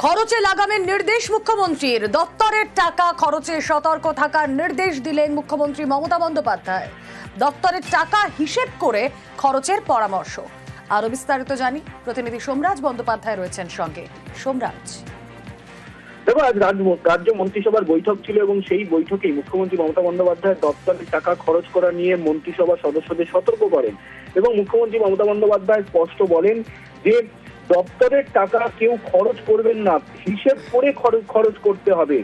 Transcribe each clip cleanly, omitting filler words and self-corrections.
খরচে লাগামের নির্দেশ মুখ্যমন্ত্রীর। দপ্তরের টাকা খরচে সতর্ক থাকার নির্দেশ দিলেন মুখ্যমন্ত্রী মমতা বন্দ্যোপাধ্যায়। দপ্তরের টাকা হিসেব করে খরচের পরামর্শ। আরো বিস্তারিত জানি, প্রতিনিধি সোমরাজ বন্দ্যোপাধ্যায় রয়েছেন সঙ্গে। সোমরাজ, দেখো, আজ রাজ্য মন্ত্রিসভার বৈঠক ছিল এবং সেই বৈঠকেই মুখ্যমন্ত্রী মমতা বন্দ্যোপাধ্যায় দপ্তরের টাকা খরচ করা নিয়ে মন্ত্রিসভার সদস্যদের সতর্ক করেন এবং মুখ্যমন্ত্রী মমতা বন্দ্যোপাধ্যায় স্পষ্ট বলেন যে দপ্তরের টাকা কেউ খরচ করবেন না, হিসেব করে খরচ করতে হবে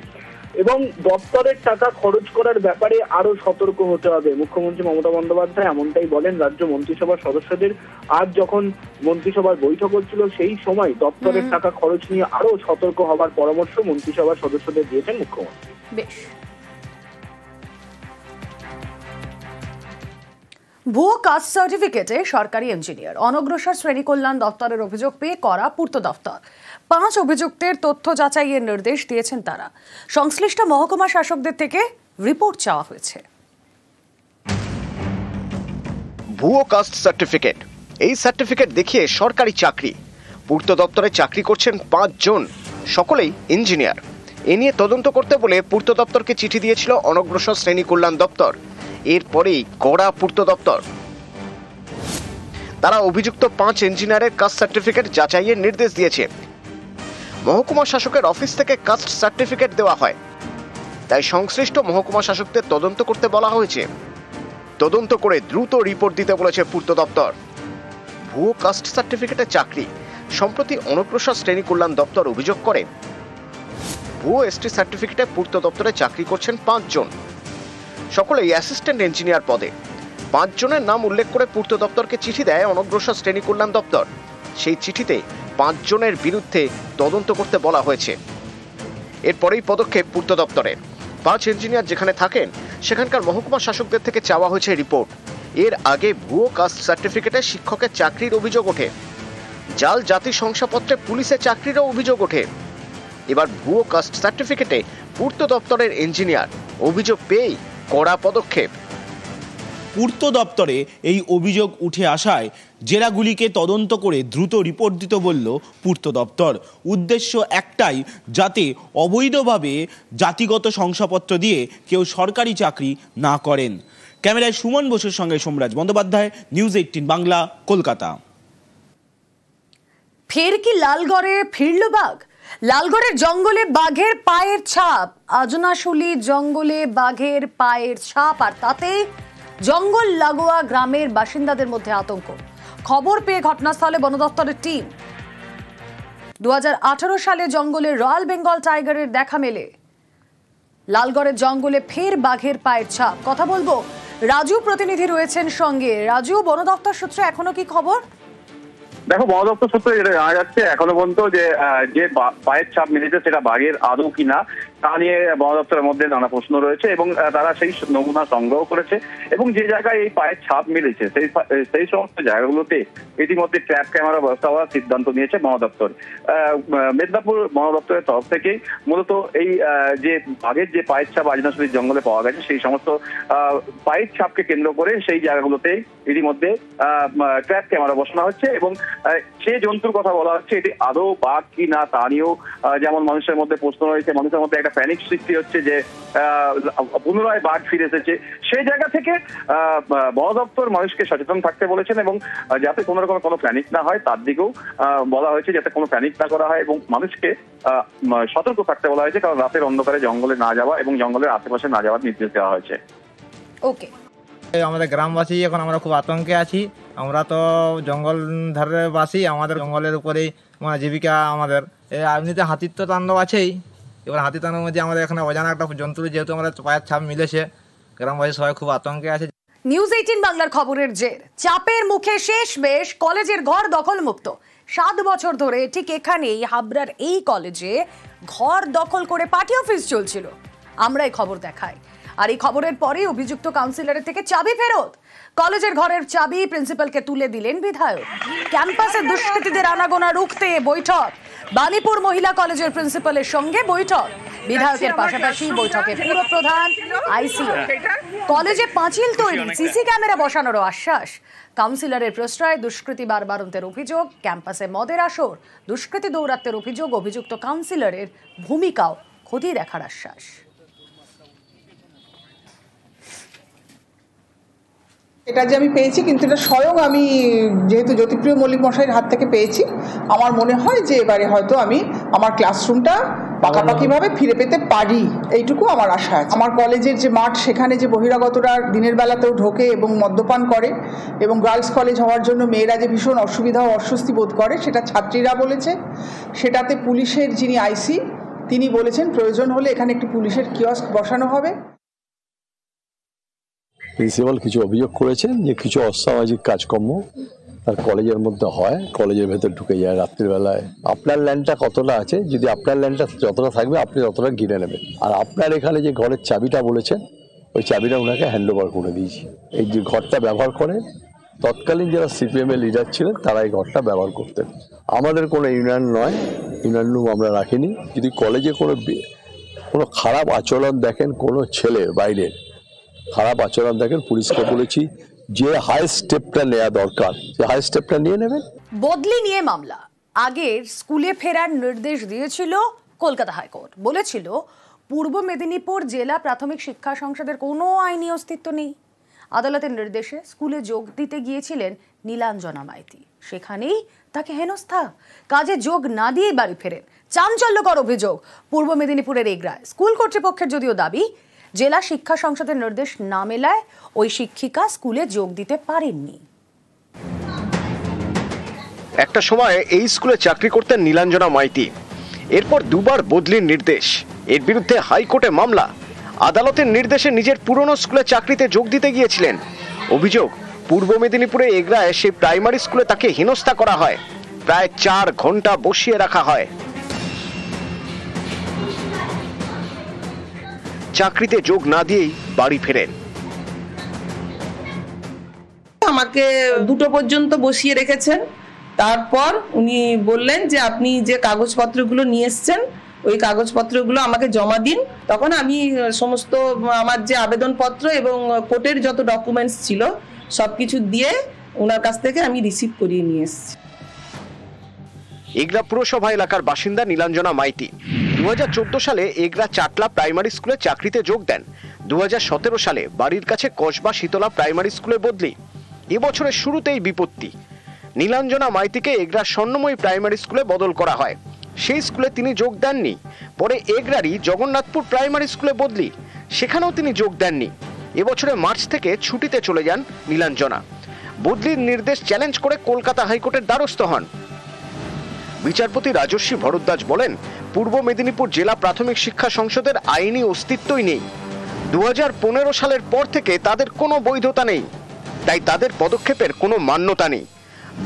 এবং দপ্তরের টাকা খরচ করার ব্যাপারে আরো সতর্ক হতে হবে। মুখ্যমন্ত্রী মমতা বন্দ্যোপাধ্যায় এমনটাই বলেন রাজ্য মন্ত্রিসভার সদস্যদের। আজ যখন মন্ত্রিসভার বৈঠক হচ্ছিল সেই সময় দপ্তরের টাকা খরচ নিয়ে আরো সতর্ক হবার পরামর্শ মন্ত্রিসভার সদস্যদের দিয়েছেন মুখ্যমন্ত্রী। বেশ। ভুয়ো কাস্ট সার্টিফিকেটে সরকারি ইঞ্জিনিয়ার, অনগ্রসর শ্রেণী কল্যাণ দপ্তরের অভিযোগ পেয়ে করা পূর্ত দপ্তর। 5 অভিযুক্তের তথ্য যাচাইয়ের নির্দেশ দিয়েছেন তারা। সংশ্লিষ্ট মহকুমা শাসকদের থেকে রিপোর্ট চাওয়া হয়েছে। ভুয়ো কাস্ট সার্টিফিকেট, এই সার্টিফিকেট দেখিয়ে সরকারি চাকরি। পূর্ত দপ্তরে চাকরি করছেন 5 জন, সকলেই ইঞ্জিনিয়ার। এ নিয়ে তদন্ত করতে বলে পূর্ত দপ্তরকে চিঠি দিয়েছিল অনগ্রসর শ্রেণী কল্যাণ দপ্তর। এরপরেই কড়া পূর্ত দপ্তর। তারা অভিযুক্ত 5 ইঞ্জিনিয়ারের কাস্ট সার্টিফিকেট যাচাইয়ের নির্দেশ দিয়েছে। মহকুমা শাসকের অফিস থেকে কাস্ট সার্টিফিকেট দেওয়া হয়, তাই সংশ্লিষ্ট মহকুমা শাসকদের তদন্ত করতে বলা হয়েছে। তদন্ত করে দ্রুত রিপোর্ট দিতে বলেছে পূর্ত দপ্তর। ভুয়ো কাস্ট সার্টিফিকেটের চাকরি। সম্প্রতি অনগ্রসর শ্রেণী কল্যাণ দপ্তর অভিযোগ করে ভুয়ো এসটি সার্টিফিকেটে পূর্ত দপ্তরে চাকরি করছেন 5 জন, সকলেই অ্যাসিস্ট্যান্ট ইঞ্জিনিয়ার পদে। 5 জনের নাম উল্লেখ করে পূর্ত দপ্তরকে চিঠি দেয় অনগ্রসর শ্রেণী কল্যাণ দপ্তর। সেই চিঠিতে 5 জনের বিরুদ্ধে তদন্ত করতে বলা হয়েছে। এরপরেই পদক্ষেপ পূর্ত দপ্তরের। 5 ইঞ্জিনিয়ার যেখানে থাকেন সেখানকার মহকুমা শাসকদের থেকে চাওয়া হয়েছে রিপোর্ট। এর আগে ভুয়ো কাস্ট সার্টিফিকেটে শিক্ষকের চাকরির অভিযোগ ওঠে, জাল জাতি শংসাপত্রে পুলিশের চাকরিরও অভিযোগ ওঠে। এবার ভুয়ো কাস্ট সার্টিফিকেটে পূর্ত দপ্তরের ইঞ্জিনিয়ার, অভিযোগ পেয়েই কড়া পদক্ষেপ। পূর্ত দপ্তরে এই অভিযোগ উঠে আসায় জেলাগুলিকে তদন্ত করে দ্রুত রিপোর্ট দিতে বলল পূর্ত দপ্তর। উদ্দেশ্য একটাই, যাতে অবৈধভাবে জাতিগত শংসাপত্র দিয়ে কেউ সরকারি চাকরি না করেন। ক্যামেরায় সুমন বসুর সঙ্গে সোমরাজ বন্দ্যোপাধ্যায়, নিউজ 18 বাংলা, কলকাতা। ফের কি লালগড়ে ফিরল বাঘ? লালগড়ের জঙ্গলে বাঘের পায়ের ছাপ। আজনাশুলি জঙ্গলে বাঘের পায়ের ছাপ, আর তাতে জঙ্গল লাগোয়া গ্রামের বাসিন্দাদের মধ্যে আতঙ্ক। খবর পেয়ে ঘটনাস্থলে বন দপ্তরের টিম। 2018 সালে জঙ্গলে রয়্যাল বেঙ্গল টাইগারের দেখা মেলে। লালগড়ের জঙ্গলে ফের বাঘের পায়ের ছাপ। কথা বলবো, রাজু প্রতিনিধি রয়েছেন সঙ্গে। রাজু, বন দপ্তর সূত্রে এখনো কি খবর? দেখো, বন দপ্তর সূত্রে যেটা জানা যাচ্ছে এখনো পর্যন্ত যে পায়ের ছাপ মিলেছে সেটা বাঘের আদৌ কিনা তা নিয়ে বন দপ্তরের মধ্যে নানা প্রশ্ন রয়েছে এবং তারা সেই নমুনা সংগ্রহ করেছে এবং যে জায়গায় এই পায়ের ছাপ মিলেছে সেই সমস্ত জায়গাগুলোতে ইতিমধ্যে ট্র্যাপ ক্যামেরা ব্যবস্থা করার সিদ্ধান্ত নিয়েছে বন দপ্তর। মেদিনীপুর বন দপ্তরের তরফ থেকেই মূলত এই যে বাঘের যে পায়ের ছাপ আজনাশুলির জঙ্গলে পাওয়া গেছে সেই সমস্ত পায়ের ছাপকে কেন্দ্র করে সেই জায়গাগুলোতে ইতিমধ্যে ট্র্যাপ ক্যামেরা বসানো হচ্ছে এবং যে জন্তুর কথা বলা হচ্ছে এটি আদৌ বাঘ কি না তা নিয়েও যেমন মানুষের মধ্যে প্রশ্ন রয়েছে, মানুষের মধ্যে একটা প্যানিক সৃষ্টি হচ্ছে যে পুনরায় বাঘ ফিরে এসেছে। সেই জায়গা থেকে বন দপ্তর মানুষকে সচেতন থাকতে বলেছেন এবং যাতে কোনো রকম কোনো প্যানিক না হয় তার দিকেও বলা হয়েছে, যাতে কোনো প্যানিক না করা হয় এবং মানুষকে সতর্ক থাকতে বলা হয়েছে, কারণ রাতের অন্ধকারে জঙ্গলে না যাওয়া এবং জঙ্গলের আশেপাশে না যাওয়ার নির্দেশ দেওয়া হয়েছে। ওকে, আমাদের গ্রামবাসী এখন আমরা খুব আতঙ্কে আছি। আমরা তো জঙ্গল ধারে বাসি, আমাদের জঙ্গলের উপরেই জীবিকা আমাদের। এমনিতে হাতির তো তাণ্ডব আছেই, এবার হাতি তাণ্ডবের মধ্যে আমাদের এখানে অজানা একটা জন্তু যেহেতু আমাদের পায়ের ছাপ মিলেছে, গ্রামবাসী সবাই খুব আতঙ্কে আছে। নিউজ 18 বাংলার খবরের জের। চাপের মুখে শেষ বেশ কলেজের ঘর দখল মুক্ত। 7 বছর ধরে ঠিক এখানেই হাবড়ার এই কলেজে ঘর দখল করে পার্টি অফিস চলছিল। আমরা এই খবর দেখাই, আর এই খবরের পরে অভিযুক্ত কাউন্সিলরের থেকে চাবি ফেরত। কলেজের ঘরের চাবি প্রিন্সিপালকে তুলে দিলেন বিধায়ক। ক্যাম্পাসে দুষ্কৃতীদের আনাগোনা রুখতে বৈঠক। বাণীপুর মহিলা কলেজের প্রিন্সিপালের সঙ্গে বৈঠক। বিধায়কের পাশাপাশি বৈঠকে পুর প্রধান, আইসিও। কলেজে পাঁচিল তৈরি, সিসি ক্যামেরা বসানোরও আশ্বাস। কাউন্সিলরের প্রশ্রয়, দুষ্কৃতী বাড়বাড়ন্তের অভিযোগ, ক্যাম্পাসে মদের আসর, দুষ্কৃতী দৌরাত্মের অভিযোগ, অভিযুক্ত কাউন্সিলরের ভূমিকাও খতিয়ে দেখার আশ্বাস। এটা যে আমি পেয়েছি, কিন্তু এটা স্বয়ং আমি যেহেতু জ্যোতিপ্রিয় মল্লিক মশাইয়ের হাত থেকে পেয়েছি, আমার মনে হয় যে এবারে হয়তো আমি আমার ক্লাসরুমটা পাকাপাকিভাবে ফিরে পেতে পারি, এইটুকু আমার আশা আছে। আমার কলেজের যে মাঠ, সেখানে যে বহিরাগতরা দিনের বেলাতেও ঢোকে এবং মদ্যপান করে, এবং গার্লস কলেজ হওয়ার জন্য মেয়েরা যে ভীষণ অসুবিধা ও অস্বস্তি বোধ করে, সেটা ছাত্রীরা বলেছে। সেটাতে পুলিশের যিনি আইসি, তিনি বলেছেন প্রয়োজন হলে এখানে একটি পুলিশের কিয়স্ক বসানো হবে। প্রিন্সিপাল কিছু অভিযোগ করেছেন যে কিছু অসামাজিক কাজকর্ম তার কলেজের মধ্যে হয়, কলেজের ভেতর ঢুকে যায় রাত্রিবেলায়। আপনার ল্যান্ডটা কতটা আছে, যদি আপনার ল্যান্ডটা যতটা থাকবে আপনি ততটা কিনে নেবেন। আর আপনার এখানে যে ঘরের চাবিটা বলেছেন, ওই চাবিটা ওনাকে হ্যান্ড ওভার করে দিয়েছি। এই যে ঘরটা ব্যবহার করেন, তৎকালীন যারা সিপিএম এর লিডার ছিলেন তারা এই ঘরটা ব্যবহার করতেন। আমাদের কোনো ইউনিয়ন নয়, ইউনিয়ন রুম আমরা রাখিনি। যদি কলেজে কোনো খারাপ আচরণ দেখেন, কোনো ছেলে বাইরের খারাপ আচরণ দেখেন, পুলিশকে বলেছি যে হাই স্টেপটা নেওয়া দরকার, যে হাই স্টেপটা নিয়ে নেবেন। বদলি নিয়ে মামলা, আগের স্কুলে ফেরার নির্দেশ দিয়েছিল কলকাতা হাইকোর্ট। বলেছিল পূর্ব মেদিনীপুর জেলা প্রাথমিক শিক্ষা সংসদের কোনো আইনি অস্তিত্ব নেই। আদালতের নির্দেশে স্কুলে যোগ দিতে গিয়েছিলেন নীলাঞ্জনা মাইতি, সেখানেই তাকে হেনস্থা, কাজে যোগ না দিয়ে বাড়ি ফেরেন। চাঞ্চল্যকর অভিযোগ পূর্ব মেদিনীপুরের এগরায়। স্কুল কর্তৃপক্ষের যদিও দাবি জেলা শিক্ষা সংসদের নির্দেশ না মেলায় ওই শিক্ষিকা স্কুলে যোগ দিতে পারেননি। একটা সময় এই স্কুলে চাকরি করতেন নীলাঞ্জনা মাইতি। এরপর দুবার বদলির নির্দেশ, এর বিরুদ্ধে হাইকোর্টে মামলা। আদালতের নির্দেশে নিজের পুরনো স্কুলে চাকরিতে যোগ দিতে গিয়েছিলেন। অভিযোগ পূর্ব মেদিনীপুরে এগরায় সেই প্রাইমারি স্কুলে তাকে হেনস্থা করা হয়, প্রায় 4 ঘন্টা বসিয়ে রাখা হয়। চাকরিতে যোগ না দিয়েই বাড়ি ফেরেন। আমাকে 2টো পর্যন্ত বসিয়ে রেখেছেন। তারপর উনি বললেন যে আপনি যে কাগজপত্রগুলো নিয়ে এসছেন ওই কাগজপত্রগুলো আমাকে জমা দিন। তখন আমি সমস্ত আমার যে আবেদনপত্র এবং কোর্টের যত ডকুমেন্টস ছিল সবকিছু দিয়ে ওনার কাছ থেকে আমি রিসিভ করিয়ে নিয়ে এসেছি। এগরা পুরসভা এলাকার বাসিন্দা নীলাঞ্জনা মাইতি 2014 সালে এগরা চাটলা প্রাইমারি স্কুলে চাকরিতে যোগ দেন। 2017 সালে বাড়ির কাছে কসবা শীতলা প্রাইমারি স্কুলে বদলি। এবছরের শুরুতেই বিপত্তি, নীলাঞ্জনা মাইতিকে এগরা স্বর্ণময়ী প্রাইমারি স্কুলে বদল করা হয়। সেই স্কুলে তিনি যোগ দেননি। পরে এগরারই জগন্নাথপুর প্রাইমারি স্কুলে বদলি, সেখানেও তিনি যোগ দেননি। এবছরে মার্চ থেকে ছুটিতে চলে যান নীলাঞ্জনা। বদলির নির্দেশ চ্যালেঞ্জ করে কলকাতা হাইকোর্টের দ্বারস্থ হন। বিচারপতি রাজস্বী ভরদ্বাজ বলেন, পূর্ব মেদিনীপুর জেলা প্রাথমিক শিক্ষা সংসদের আইনি অস্তিত্বই নেই। 2015 সালের পর থেকে তাদের কোনো বৈধতা নেই, তাই তাদের পদক্ষেপের কোনো মান্যতা নেই।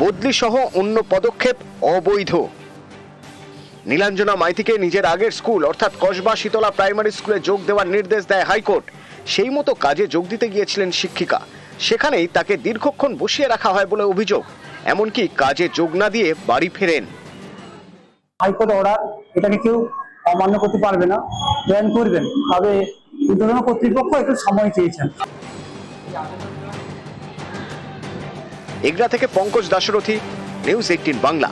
বদলি সহ অন্য পদক্ষেপ অবৈধ। নীলাঞ্জনা মাইতিকে নিজের আগের স্কুল অর্থাৎ কসবা শীতলা প্রাইমারি স্কুলে যোগ দেওয়ার নির্দেশ দেয় হাইকোর্ট। সেই মতো কাজে যোগ দিতে গিয়েছিলেন শিক্ষিকা, সেখানেই তাকে দীর্ঘক্ষণ বসিয়ে রাখা হয় বলে অভিযোগ। এমনকি কাজে যোগ না দিয়ে বাড়ি ফেরেন। হাইকোর্ট অর্ডার, এটাকে কেউ অমান্য করতে পারবে না, জয়েন করবেন। তবে উদ্বোধন কর্তৃপক্ষ একটু সময় চেয়েছেন। এগরা থেকে পঙ্কজ দাশরথী, নিউজ 18 বাংলা।